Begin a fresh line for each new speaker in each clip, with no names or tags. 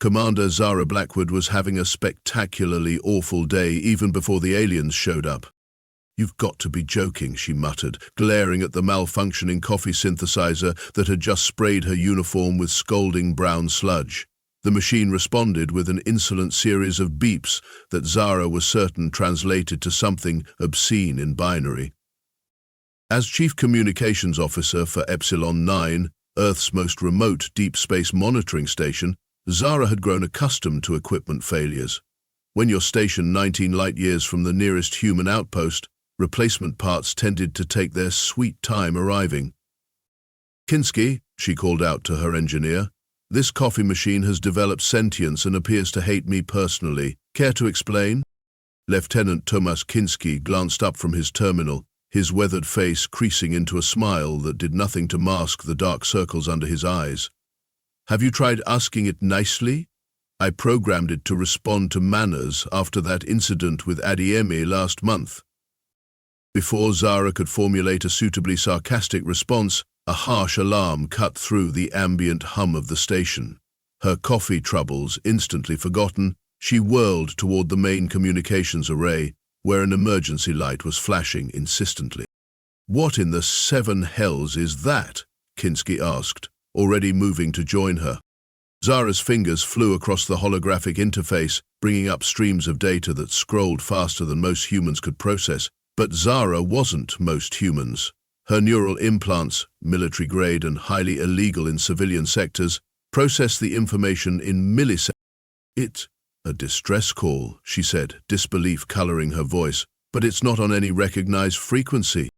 Commander Zara Blackwood was having a spectacularly awful day even before the aliens showed up. "You've got to be joking," she muttered, glaring at the malfunctioning coffee synthesizer that had just sprayed her uniform with scalding brown sludge. The machine responded with an insolent series of beeps that Zara was certain translated to something obscene in binary. As Chief Communications Officer for Epsilon 9, Earth's most remote deep space monitoring station, Zara had grown accustomed to equipment failures. When you're stationed 19 light-years from the nearest human outpost, replacement parts tended to take their sweet time arriving. "Kinski," she called out to her engineer, "this coffee machine has developed sentience and appears to hate me personally. Care to explain?" Lieutenant Thomas Kinski glanced up from his terminal, his weathered face creasing into a smile that did nothing to mask the dark circles under his eyes. "Have you tried asking it nicely? I programmed it to respond to manners after that incident with Adiemi last month." Before Zara could formulate a suitably sarcastic response, a harsh alarm cut through the ambient hum of the station. Her coffee troubles instantly forgotten, she whirled toward the main communications array, where an emergency light was flashing insistently. "What in the seven hells is that?" Kinski asked, already moving to join her. Zara's fingers flew across the holographic interface, bringing up streams of data that scrolled faster than most humans could process. But Zara wasn't most humans. Her neural implants, military-grade and highly illegal in civilian sectors, processed the information in milliseconds. "It's a distress call," she said, disbelief coloring her voice, "but it's not on any recognized frequency."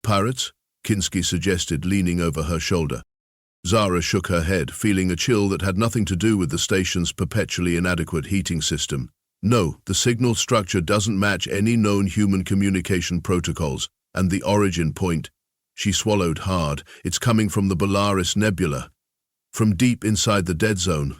"Pirates?" Kinski suggested, leaning over her shoulder. Zara shook her head, feeling a chill that had nothing to do with the station's perpetually inadequate heating system. "No, the signal structure doesn't match any known human communication protocols, and the origin point," she swallowed hard, "it's coming from the Bolaris Nebula, from deep inside the dead zone."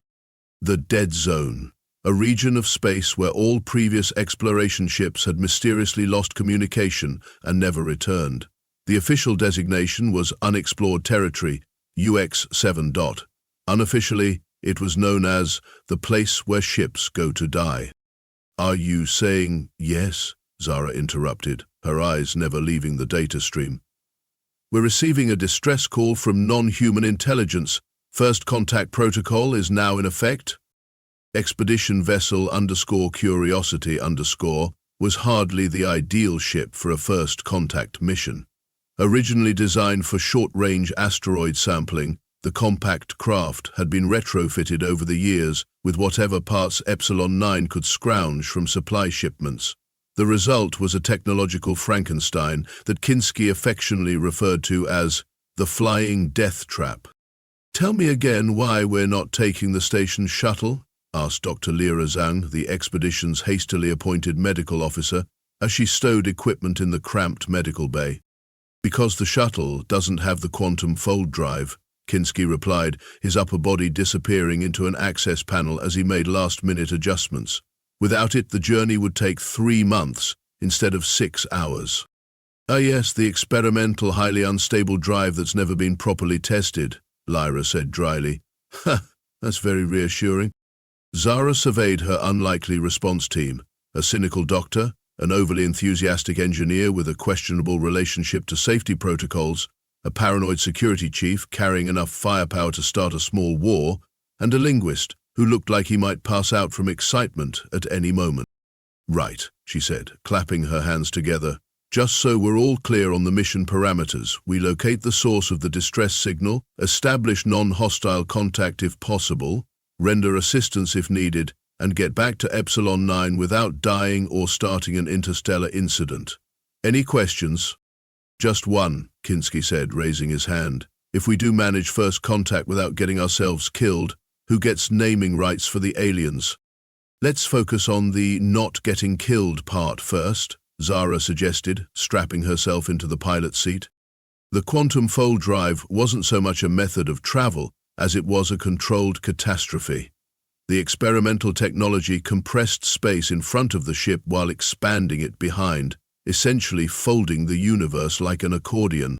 The dead zone, a region of space where all previous exploration ships had mysteriously lost communication and never returned. The official designation was Unexplored Territory, UX-7. Unofficially, it was known as the place where ships go to die. "Are you saying yes?" Zara interrupted, her eyes never leaving the data stream. "We're receiving a distress call from non-human intelligence. First contact protocol is now in effect." Expedition Vessel _Curiosity_ was hardly the ideal ship for a first contact mission. Originally designed for short-range asteroid sampling, the compact craft had been retrofitted over the years with whatever parts Epsilon 9 could scrounge from supply shipments. The result was a technological Frankenstein that Kinski affectionately referred to as the Flying Death Trap. "Tell me again why we're not taking the station shuttle?" asked Dr. Lyra Zhang, the expedition's hastily appointed medical officer, as she stowed equipment in the cramped medical bay. "Because the shuttle doesn't have the quantum fold drive," Kinski replied, his upper body disappearing into an access panel as he made last-minute adjustments. "Without it, the journey would take 3 months instead of 6 hours. "Ah yes, the experimental, highly unstable drive that's never been properly tested," Lyra said dryly. "Ha, that's very reassuring." Zara surveyed her unlikely response team, a cynical doctor, an overly enthusiastic engineer with a questionable relationship to safety protocols, a paranoid security chief carrying enough firepower to start a small war, and a linguist who looked like he might pass out from excitement at any moment. "Right," she said, clapping her hands together. "Just so we're all clear on the mission parameters, we locate the source of the distress signal, establish non-hostile contact if possible, render assistance if needed, and get back to Epsilon 9 without dying or starting an interstellar incident. Any questions?" "Just one," Kinski said, raising his hand. "If we do manage first contact without getting ourselves killed, who gets naming rights for the aliens?" "Let's focus on the not getting killed part first," Zara suggested, strapping herself into the pilot seat. The quantum fold drive wasn't so much a method of travel as it was a controlled catastrophe. The experimental technology compressed space in front of the ship while expanding it behind, essentially folding the universe like an accordion.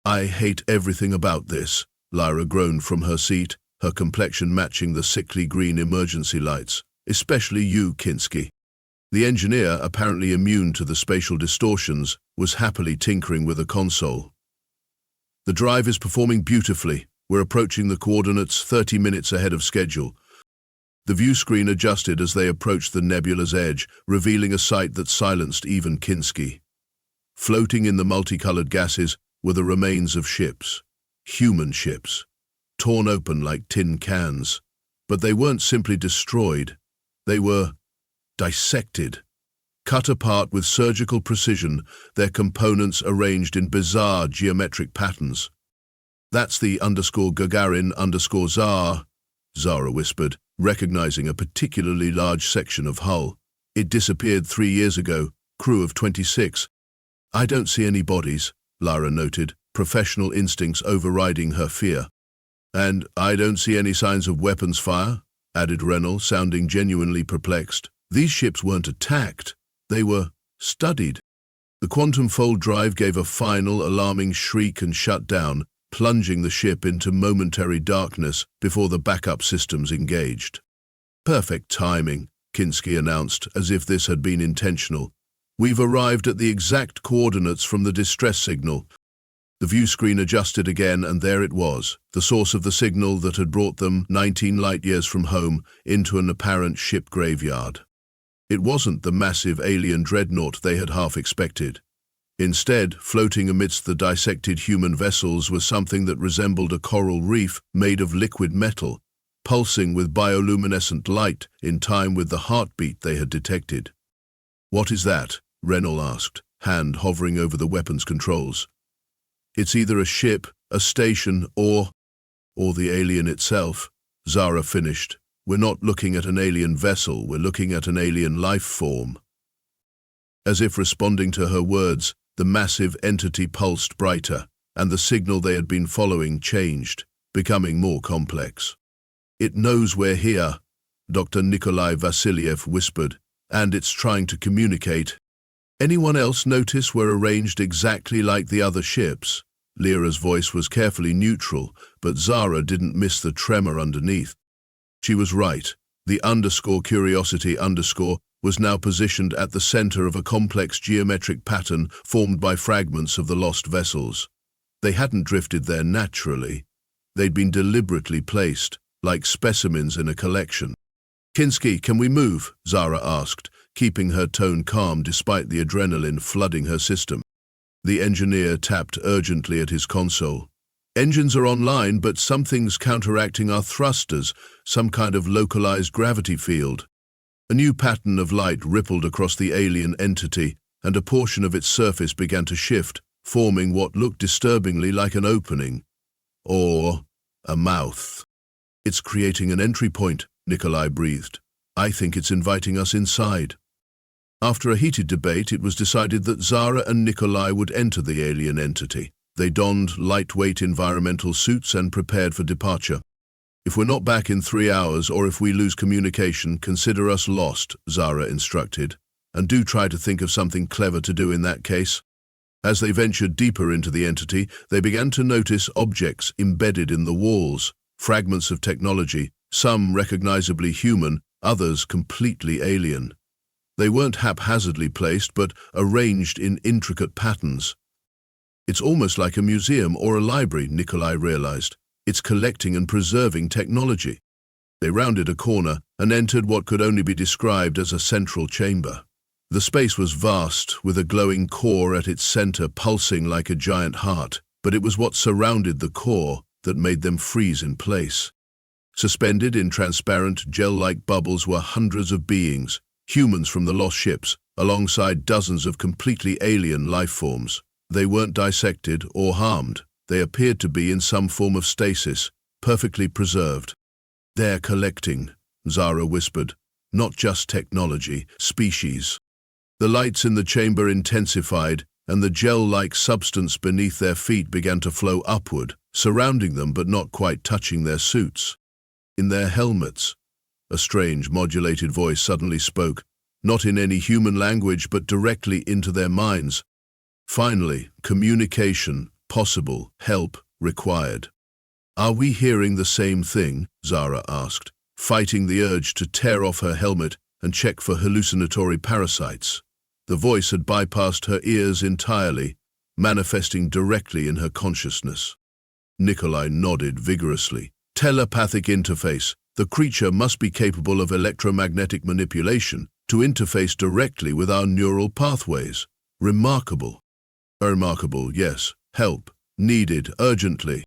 "I hate everything about this," Lyra groaned from her seat, her complexion matching the sickly green emergency lights. "Especially you, Kinski." The engineer, apparently immune to the spatial distortions, was happily tinkering with a console. "The drive is performing beautifully. We're approaching the coordinates 30 minutes ahead of schedule." The view screen adjusted as they approached the nebula's edge, revealing a sight that silenced even Kinski. Floating in the multicolored gases were the remains of ships. Human ships. Torn open like tin cans. But they weren't simply destroyed. They were dissected. Cut apart with surgical precision, their components arranged in bizarre geometric patterns. "That's the _Gagarin_Zar," Zara whispered, recognizing a particularly large section of hull. "It disappeared 3 years ago, crew of 26. "I don't see any bodies," Lara noted, professional instincts overriding her fear. "And I don't see any signs of weapons fire," added Reynolds, sounding genuinely perplexed. "These ships weren't attacked. They were studied." The quantum fold drive gave a final, alarming shriek and shut down, plunging the ship into momentary darkness before the backup systems engaged. "Perfect timing," Kinski announced, as if this had been intentional. "We've arrived at the exact coordinates from the distress signal." The view screen adjusted again, and there it was, the source of the signal that had brought them 19 light-years from home into an apparent ship graveyard. It wasn't the massive alien dreadnought they had half expected. Instead, floating amidst the dissected human vessels was something that resembled a coral reef made of liquid metal, pulsing with bioluminescent light in time with the heartbeat they had detected. "What is that?" Reynolds asked, hand hovering over the weapons controls. "It's either a ship, a station, or the alien itself," Zara finished. "We're not looking at an alien vessel, we're looking at an alien life form." As if responding to her words, the massive entity pulsed brighter, and the signal they had been following changed, becoming more complex. "It knows we're here," Dr. Nikolai Vasiliev whispered, "and it's trying to communicate." "Anyone else notice we're arranged exactly like the other ships?" Lyra's voice was carefully neutral, but Zara didn't miss the tremor underneath. She was right. The _Curiosity_ was now positioned at the center of a complex geometric pattern formed by fragments of the lost vessels. They hadn't drifted there naturally. They'd been deliberately placed, like specimens in a collection. "Kinski, can we move?" Zara asked, keeping her tone calm despite the adrenaline flooding her system. The engineer tapped urgently at his console. "Engines are online, but something's counteracting our thrusters, some kind of localized gravity field." A new pattern of light rippled across the alien entity, and a portion of its surface began to shift, forming what looked disturbingly like an opening. Or a mouth. "It's creating an entry point," Nikolai breathed. "I think it's inviting us inside." After a heated debate, it was decided that Zara and Nikolai would enter the alien entity. They donned lightweight environmental suits and prepared for departure. "If we're not back in 3 hours, or if we lose communication, consider us lost," Zara instructed. "And do try to think of something clever to do in that case." As they ventured deeper into the entity, they began to notice objects embedded in the walls, fragments of technology, some recognizably human, others completely alien. They weren't haphazardly placed, but arranged in intricate patterns. "It's almost like a museum or a library," Nikolai realized. "It's collecting and preserving technology." They rounded a corner and entered what could only be described as a central chamber. The space was vast, with a glowing core at its center pulsing like a giant heart, but it was what surrounded the core that made them freeze in place. Suspended in transparent, gel-like bubbles were hundreds of beings, humans from the lost ships, alongside dozens of completely alien life forms. They weren't dissected or harmed. They appeared to be in some form of stasis, perfectly preserved. "They're collecting," Zara whispered. "Not just technology, species." The lights in the chamber intensified, and the gel-like substance beneath their feet began to flow upward, surrounding them but not quite touching their suits. In their helmets, a strange, modulated voice suddenly spoke, not in any human language but directly into their minds. "Finally, communication, possible, help, required." Are we hearing the same thing? Zara asked, fighting the urge to tear off her helmet and check for hallucinatory parasites. The voice had bypassed her ears entirely, manifesting directly in her consciousness. Nikolai nodded vigorously. Telepathic interface. The creature must be capable of electromagnetic manipulation to interface directly with our neural pathways. Remarkable. Remarkable, yes. Help. Needed, urgently.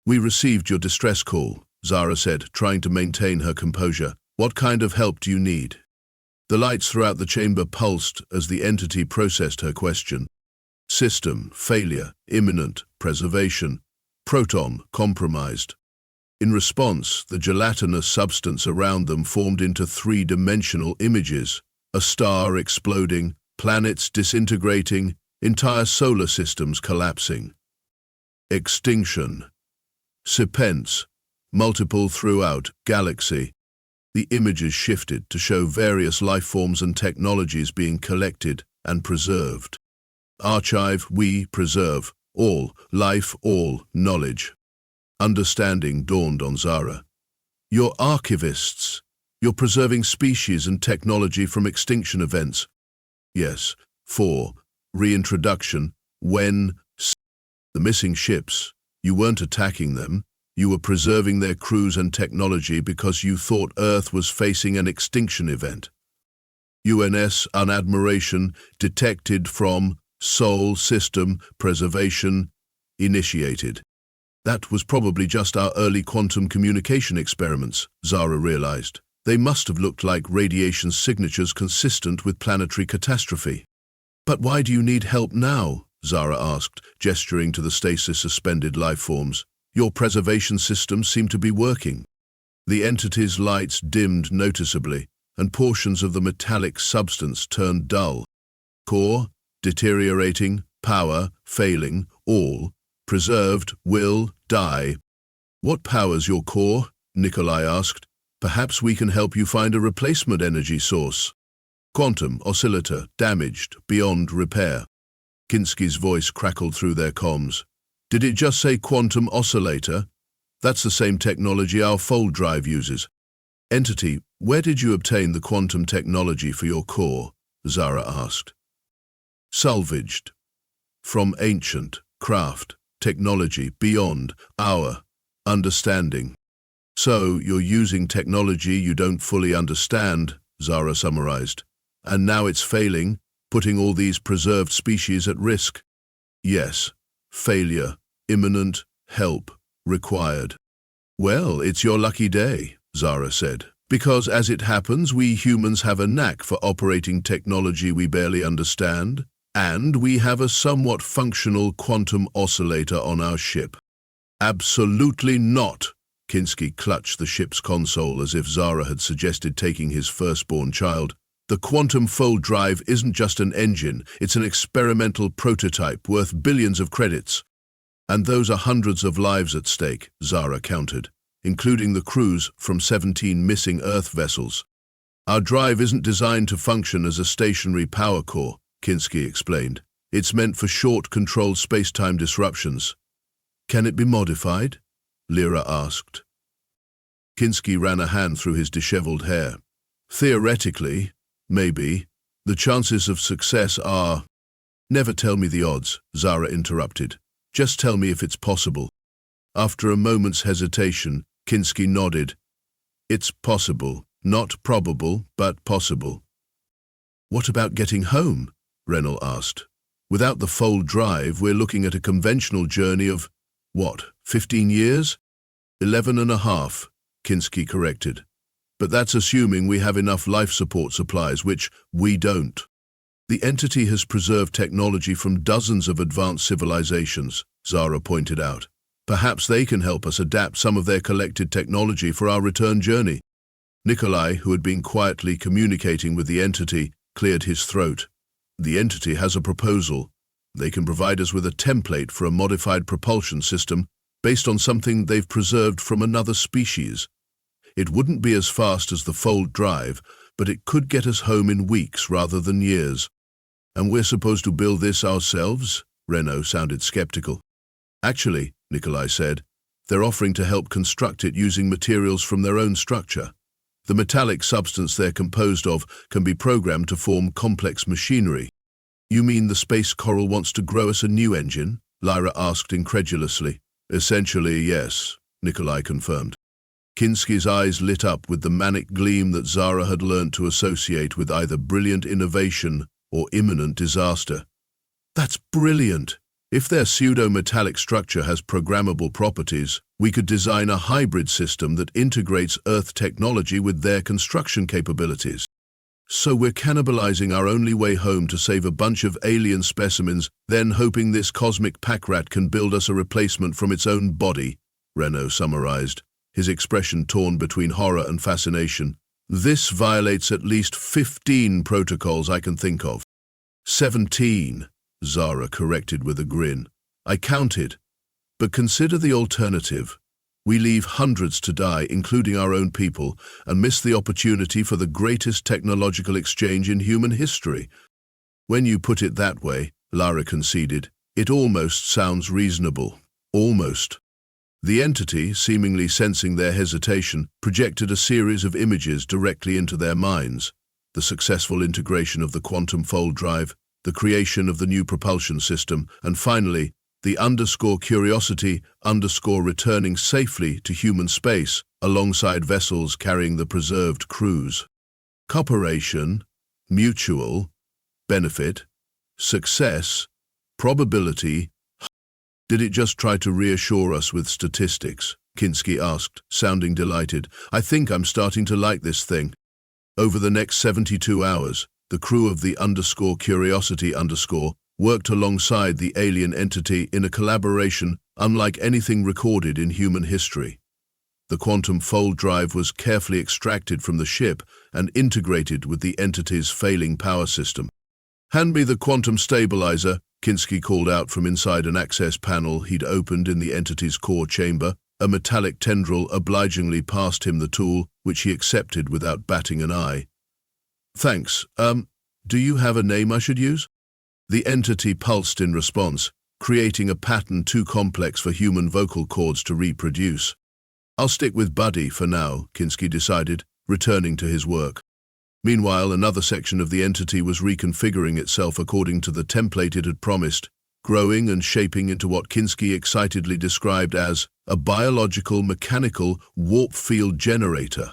We received your distress call, Zara said, trying to maintain her composure. What kind of help do you need? The lights throughout the chamber pulsed as the entity processed her question. System, failure, imminent, preservation. Proton, compromised. In response, the gelatinous substance around them formed into three-dimensional images. A star exploding, planets disintegrating, entire solar systems collapsing. Extinction. Serpents, multiple throughout galaxy. The images shifted to show various life forms and technologies being collected and preserved. Archive, we preserve, all, life, all, knowledge. Understanding dawned on Zara. You're archivists. You're preserving species and technology from extinction events. Yes. 4. Reintroduction. When? The missing ships. You weren't attacking them. You were preserving their crews and technology because you thought Earth was facing an extinction event. UNS Narration detected from Sol System Preservation initiated. That was probably just our early quantum communication experiments, Zara realized. They must have looked like radiation signatures consistent with planetary catastrophe. But why do you need help now? Zara asked, gesturing to the stasis-suspended life forms. Your preservation systems seem to be working. The entity's lights dimmed noticeably, and portions of the metallic substance turned dull. Core, deteriorating, power, failing, all. Preserved, will, die. What powers your core? Nikolai asked. Perhaps we can help you find a replacement energy source. Quantum oscillator, damaged, beyond repair. Kinski's voice crackled through their comms. Did it just say quantum oscillator? That's the same technology our fold drive uses. Entity, where did you obtain the quantum technology for your core? Zara asked. Salvaged. From ancient craft. Technology beyond our understanding. So, you're using technology you don't fully understand, Zara summarized. And now it's failing, putting all these preserved species at risk. Yes, failure, imminent, help, required. Well, it's your lucky day, Zara said, because as it happens, we humans have a knack for operating technology we barely understand. And we have a somewhat functional quantum oscillator on our ship. Absolutely not. Kinski clutched the ship's console as if Zara had suggested taking his firstborn child. The quantum fold drive isn't just an engine, it's an experimental prototype worth billions of credits. And those are hundreds of lives at stake, Zara countered, including the crews from 17 missing Earth vessels. Our drive isn't designed to function as a stationary power core, Kinski explained. It's meant for short, controlled space-time disruptions. Can it be modified? Lyra asked. Kinski ran a hand through his disheveled hair. Theoretically, maybe. The chances of success are... Never tell me the odds, Zara interrupted. Just tell me if it's possible. After a moment's hesitation, Kinski nodded. It's possible. Not probable, but possible. What about getting home? Renal asked. Without the fold drive, we're looking at a conventional journey of, 15 years? 11.5, Kinski corrected. But that's assuming we have enough life support supplies, which we don't. The entity has preserved technology from dozens of advanced civilizations, Zara pointed out. Perhaps they can help us adapt some of their collected technology for our return journey. Nikolai, who had been quietly communicating with the entity, cleared his throat. The entity has a proposal. They can provide us with a template for a modified propulsion system based on something they've preserved from another species. It wouldn't be as fast as the fold drive, but it could get us home in weeks rather than years. And we're supposed to build this ourselves? Renault sounded skeptical. Actually, Nikolai said, They're offering to help construct it using materials from their own structure. The metallic substance they're composed of can be programmed to form complex machinery. You mean the space coral wants to grow us a new engine? Lyra asked incredulously. Essentially, yes, Nikolai confirmed. Kinski's eyes lit up with the manic gleam that Zara had learned to associate with either brilliant innovation or imminent disaster. That's brilliant! If their pseudo-metallic structure has programmable properties, we could design a hybrid system that integrates Earth technology with their construction capabilities. So we're cannibalizing our only way home to save a bunch of alien specimens, then hoping this cosmic pack rat can build us a replacement from its own body, Renault summarized, his expression torn between horror and fascination. This violates at least 15 protocols I can think of. 17. Zara corrected with a grin. I counted. But consider the alternative. We leave hundreds to die, including our own people, and miss the opportunity for the greatest technological exchange in human history. When you put it that way, Lara conceded, it almost sounds reasonable. Almost. The entity, seemingly sensing their hesitation, projected a series of images directly into their minds. The successful integration of the quantum fold drive, the creation of the new propulsion system, and finally, the _curiosity returning safely to human space alongside vessels carrying the preserved crews. Cooperation, mutual, benefit, success, probability. Did it just try to reassure us with statistics? Kinski asked, sounding delighted. I think I'm starting to like this thing. Over the next 72 hours, the crew of the _curiosity worked alongside the alien entity in a collaboration unlike anything recorded in human history. The quantum fold drive was carefully extracted from the ship and integrated with the entity's failing power system. Hand me the quantum stabilizer, Kinski called out from inside an access panel he'd opened in the entity's core chamber. A metallic tendril obligingly passed him the tool, which he accepted without batting an eye. Thanks. Do you have a name I should use? The entity pulsed in response, creating a pattern too complex for human vocal cords to reproduce. I'll stick with Buddy for now, Kinski decided, returning to his work. Meanwhile, another section of the entity was reconfiguring itself according to the template it had promised, growing and shaping into what Kinski excitedly described as a biological mechanical warp field generator.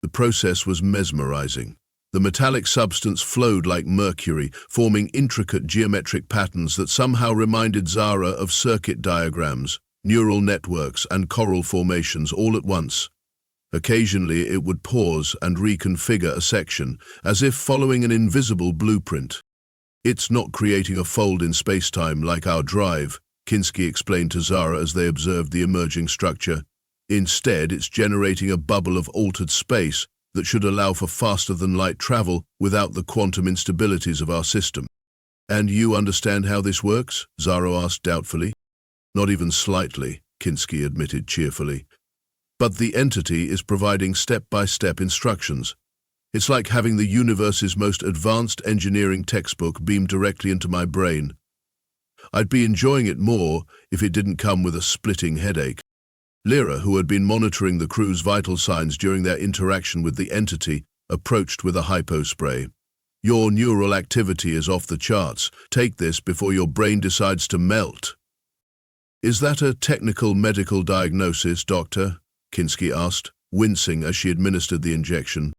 The process was mesmerizing. The metallic substance flowed like mercury, forming intricate geometric patterns that somehow reminded Zara of circuit diagrams, neural networks, and coral formations all at once. Occasionally, it would pause and reconfigure a section, as if following an invisible blueprint. It's not creating a fold in space-time like our drive, Kinski explained to Zara as they observed the emerging structure. Instead, it's generating a bubble of altered space that should allow for faster-than-light travel without the quantum instabilities of our system. And you understand how this works? Zara asked doubtfully. Not even slightly, Kinski admitted cheerfully. But the entity is providing step-by-step instructions. It's like having the universe's most advanced engineering textbook beamed directly into my brain. I'd be enjoying it more if it didn't come with a splitting headache. Lyra, who had been monitoring the crew's vital signs during their interaction with the entity, approached with a hypo spray. Your neural activity is off the charts. Take this before your brain decides to melt. Is that a technical medical diagnosis, Doctor? Kinski asked, wincing as she administered the injection.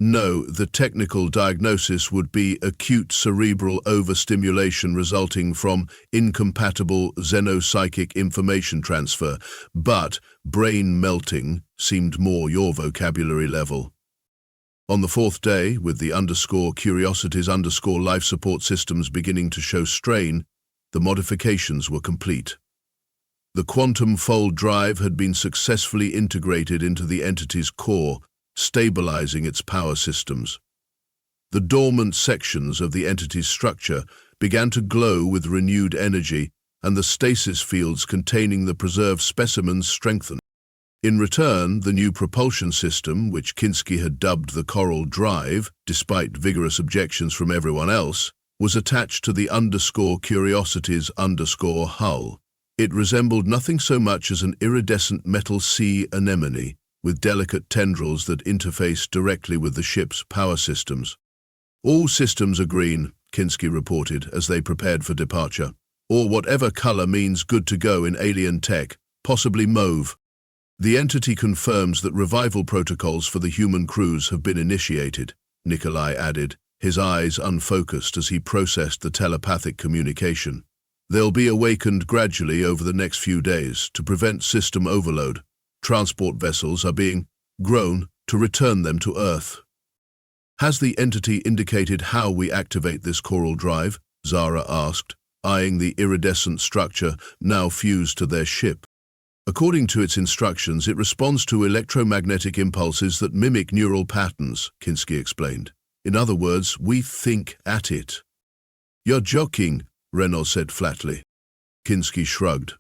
No, the technical diagnosis would be acute cerebral overstimulation resulting from incompatible xenopsychic information transfer, but brain melting seemed more your vocabulary level. On the fourth day, with the _curiosity's life support systems beginning to show strain, the modifications were complete. The quantum fold drive had been successfully integrated into the entity's core, stabilizing its power systems. The dormant sections of the entity's structure began to glow with renewed energy, and the stasis fields containing the preserved specimens strengthened. In return, the new propulsion system, which Kinski had dubbed the Coral Drive, despite vigorous objections from everyone else, was attached to the _curiosity's hull. It resembled nothing so much as an iridescent metal sea anemone, with delicate tendrils that interfaced directly with the ship's power systems. All systems are green, Kinski reported as they prepared for departure. Or whatever color means good to go in alien tech, possibly mauve. The entity confirms that revival protocols for the human crews have been initiated, Nikolai added, his eyes unfocused as he processed the telepathic communication. They'll be awakened gradually over the next few days to prevent system overload. Transport vessels are being grown to return them to Earth. Has the entity indicated how we activate this coral drive? Zara asked, eyeing the iridescent structure now fused to their ship. According to its instructions, it responds to electromagnetic impulses that mimic neural patterns, Kinski explained. In other words, we think at it. You're joking, Renault said flatly. Kinski shrugged.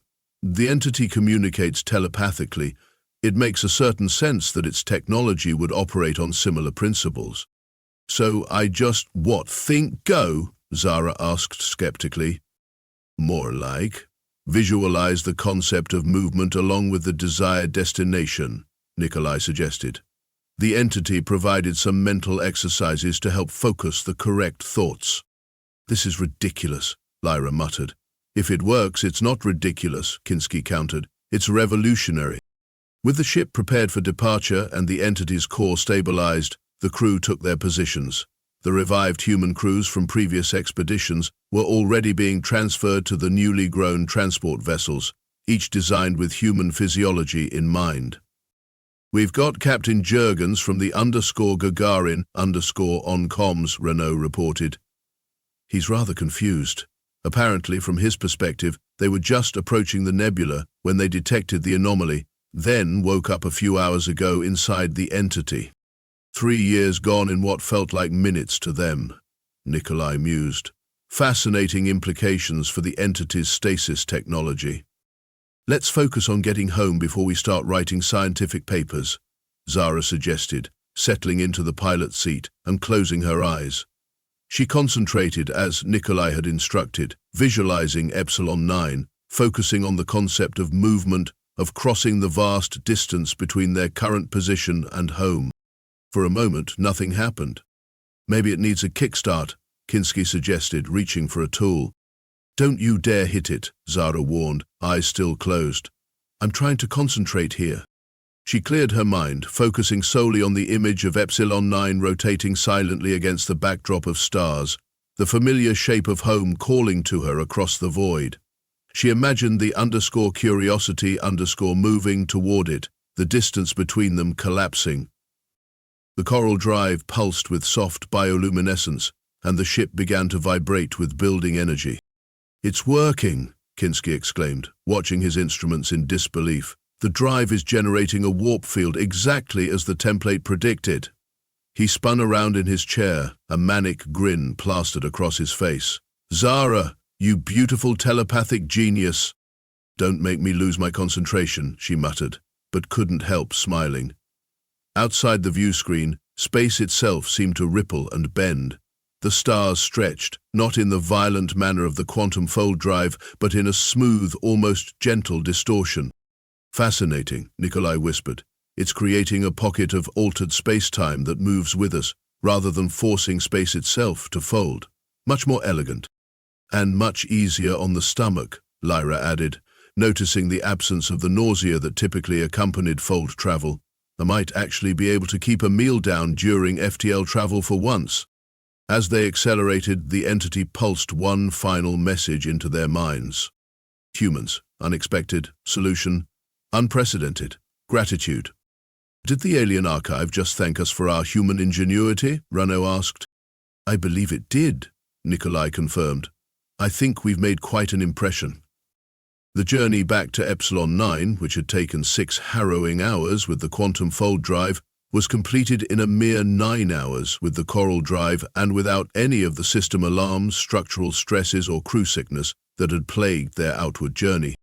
The entity communicates telepathically. It makes a certain sense that its technology would operate on similar principles. So I just, think go? Zara asked skeptically. More like, visualize the concept of movement along with the desired destination, Nikolai suggested. The entity provided some mental exercises to help focus the correct thoughts. This is ridiculous, Lyra muttered. If it works, it's not ridiculous, Kinski countered. It's revolutionary. With the ship prepared for departure and the entity's core stabilized, the crew took their positions. The revived human crews from previous expeditions were already being transferred to the newly grown transport vessels, each designed with human physiology in mind. We've got Captain Jurgens from the _Gagarin _on comms, Renault reported. He's rather confused. Apparently, from his perspective, they were just approaching the nebula when they detected the anomaly, then woke up a few hours ago inside the entity. 3 years gone in what felt like minutes to them, Nikolai mused. Fascinating implications for the entity's stasis technology. Let's focus on getting home before we start writing scientific papers, Zara suggested, settling into the pilot's seat and closing her eyes. She concentrated as Nikolai had instructed, visualizing Epsilon 9, focusing on the concept of movement, of crossing the vast distance between their current position and home. For a moment, nothing happened. Maybe it needs a kickstart, Kinski suggested, reaching for a tool. Don't you dare hit it, Zara warned, eyes still closed. I'm trying to concentrate here. She cleared her mind, focusing solely on the image of Epsilon 9 rotating silently against the backdrop of stars, the familiar shape of home calling to her across the void. She imagined the _curiosity moving toward it, the distance between them collapsing. The coral drive pulsed with soft bioluminescence, and the ship began to vibrate with building energy. It's working, Kinski exclaimed, watching his instruments in disbelief. The drive is generating a warp field exactly as the template predicted. He spun around in his chair, a manic grin plastered across his face. Zara, you beautiful telepathic genius. Don't make me lose my concentration, she muttered, but couldn't help smiling. Outside the view screen, space itself seemed to ripple and bend. The stars stretched, not in the violent manner of the quantum fold drive, but in a smooth, almost gentle distortion. Fascinating, Nikolai whispered. It's creating a pocket of altered space-time that moves with us, rather than forcing space itself to fold. Much more elegant. And much easier on the stomach, Lyra added, noticing the absence of the nausea that typically accompanied fold travel. I might actually be able to keep a meal down during FTL travel for once. As they accelerated, the entity pulsed one final message into their minds. Humans, unexpected, solution, unprecedented, gratitude. Did the alien archive just thank us for our human ingenuity? Renault asked. I believe it did, Nikolai confirmed. I think we've made quite an impression. The journey back to Epsilon 9, which had taken 6 harrowing hours with the quantum fold drive, was completed in a mere 9 hours with the coral drive and without any of the system alarms, structural stresses or crew sickness that had plagued their outward journey.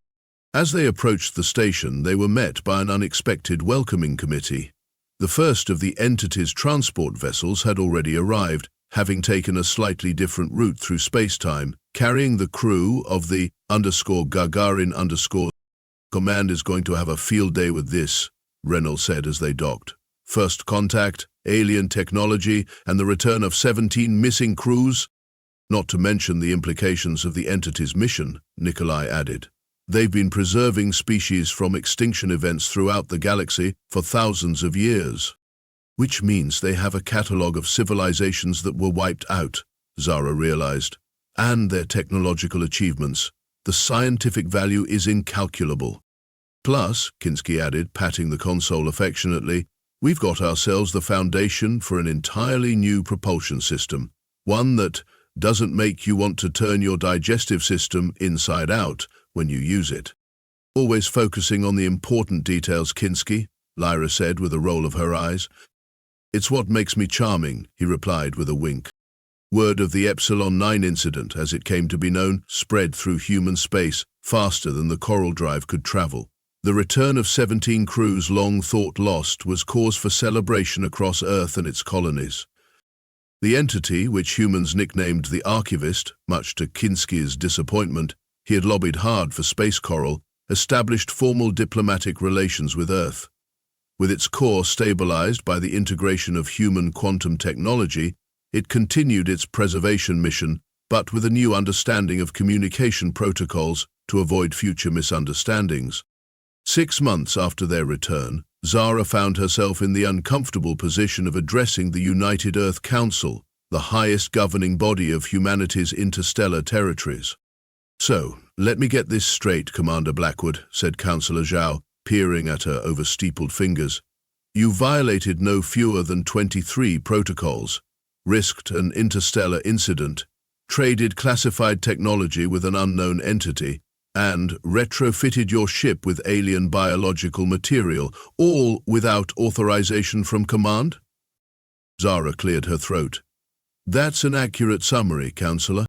As they approached the station, they were met by an unexpected welcoming committee. The first of the entity's transport vessels had already arrived, having taken a slightly different route through space-time, carrying the crew of the _Gagarin_ Command is going to have a field day with this, Reynolds said as they docked. First contact, alien technology, and the return of 17 missing crews? Not to mention the implications of the entity's mission, Nikolai added. They've been preserving species from extinction events throughout the galaxy for thousands of years. Which means they have a catalogue of civilizations that were wiped out, Zara realized. And their technological achievements. The scientific value is incalculable. Plus, Kinski added, patting the console affectionately, we've got ourselves the foundation for an entirely new propulsion system. One that doesn't make you want to turn your digestive system inside out when you use it. Always focusing on the important details, Kinski, Lyra said with a roll of her eyes. It's what makes me charming, he replied with a wink. Word of the Epsilon 9 incident, as it came to be known, spread through human space faster than the Coral Drive could travel. The return of 17 crews long thought lost was cause for celebration across Earth and its colonies. The entity, which humans nicknamed the Archivist, much to Kinski's disappointment, he had lobbied hard for space coral, established formal diplomatic relations with Earth. With its core stabilized by the integration of human quantum technology, it continued its preservation mission, but with a new understanding of communication protocols to avoid future misunderstandings. 6 months after their return, Zara found herself in the uncomfortable position of addressing the United Earth Council, the highest governing body of humanity's interstellar territories. So, let me get this straight, Commander Blackwood, said Councillor Zhao, peering at her over steepled fingers. You violated no fewer than 23 protocols, risked an interstellar incident, traded classified technology with an unknown entity, and retrofitted your ship with alien biological material, all without authorization from command? Zara cleared her throat. That's an accurate summary, Councillor.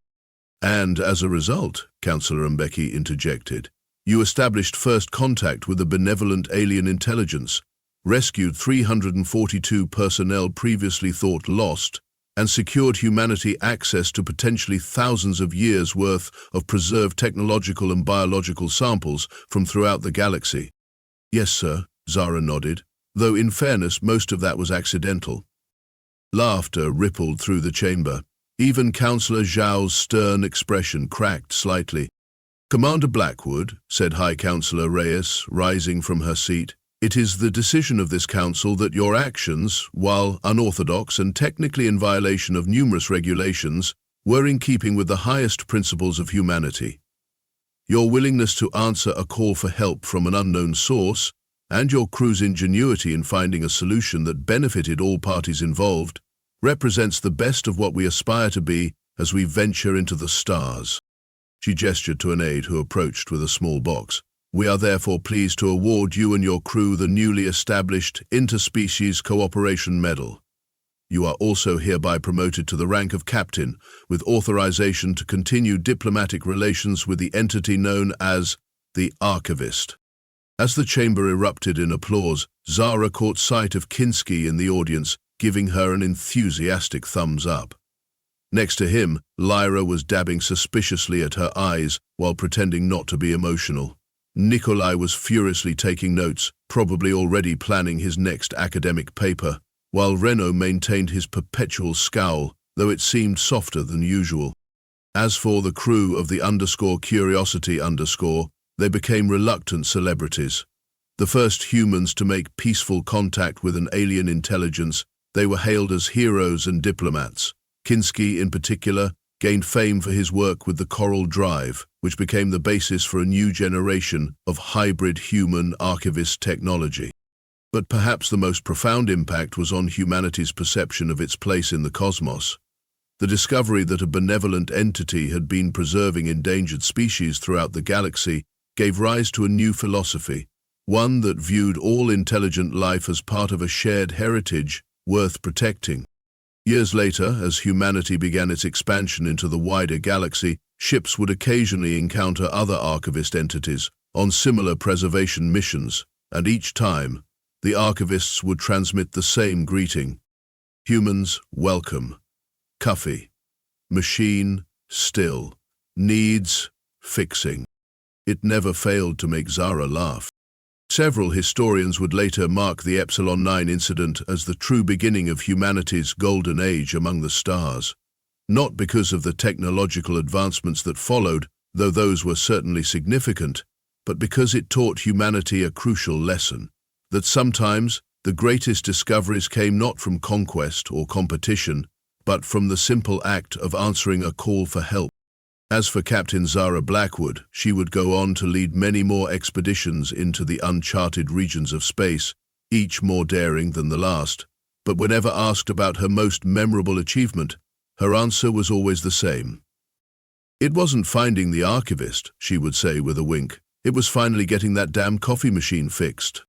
And as a result, Councillor Mbeki interjected, you established first contact with a benevolent alien intelligence, rescued 342 personnel previously thought lost, and secured humanity access to potentially thousands of years' worth of preserved technological and biological samples from throughout the galaxy. Yes, sir, Zara nodded, though in fairness most of that was accidental. Laughter rippled through the chamber. Even Councillor Zhao's stern expression cracked slightly. Commander Blackwood, said High Councillor Reyes, rising from her seat, it is the decision of this council that your actions, while unorthodox and technically in violation of numerous regulations, were in keeping with the highest principles of humanity. Your willingness to answer a call for help from an unknown source, and your crew's ingenuity in finding a solution that benefited all parties involved, represents the best of what we aspire to be as we venture into the stars. She gestured to an aide who approached with a small box. We are therefore pleased to award you and your crew the newly established Interspecies Cooperation Medal. You are also hereby promoted to the rank of captain, with authorization to continue diplomatic relations with the entity known as the Archivist. As the chamber erupted in applause, Zara caught sight of Kinski in the audience, giving her an enthusiastic thumbs up. Next to him, Lyra was dabbing suspiciously at her eyes while pretending not to be emotional. Nikolai was furiously taking notes, probably already planning his next academic paper, while Renaud maintained his perpetual scowl, though it seemed softer than usual. As for the crew of the _Curiosity_, they became reluctant celebrities. The first humans to make peaceful contact with an alien intelligence, they were hailed as heroes and diplomats. Kinski, in particular, gained fame for his work with the Coral Drive, which became the basis for a new generation of hybrid human archivist technology. But perhaps the most profound impact was on humanity's perception of its place in the cosmos. The discovery that a benevolent entity had been preserving endangered species throughout the galaxy gave rise to a new philosophy, one that viewed all intelligent life as part of a shared heritage worth protecting. Years later, as humanity began its expansion into the wider galaxy, ships would occasionally encounter other archivist entities on similar preservation missions, and each time, the archivists would transmit the same greeting. Humans, welcome. Coffee. Machine, still. Needs, fixing. It never failed to make Zara laugh. Several historians would later mark the Epsilon 9 incident as the true beginning of humanity's golden age among the stars. Not because of the technological advancements that followed, though those were certainly significant, but because it taught humanity a crucial lesson, that sometimes the greatest discoveries came not from conquest or competition, but from the simple act of answering a call for help. As for Captain Zara Blackwood, she would go on to lead many more expeditions into the uncharted regions of space, each more daring than the last. But whenever asked about her most memorable achievement, her answer was always the same. "It wasn't finding the Archivist," she would say with a wink. "It was finally getting that damn coffee machine fixed."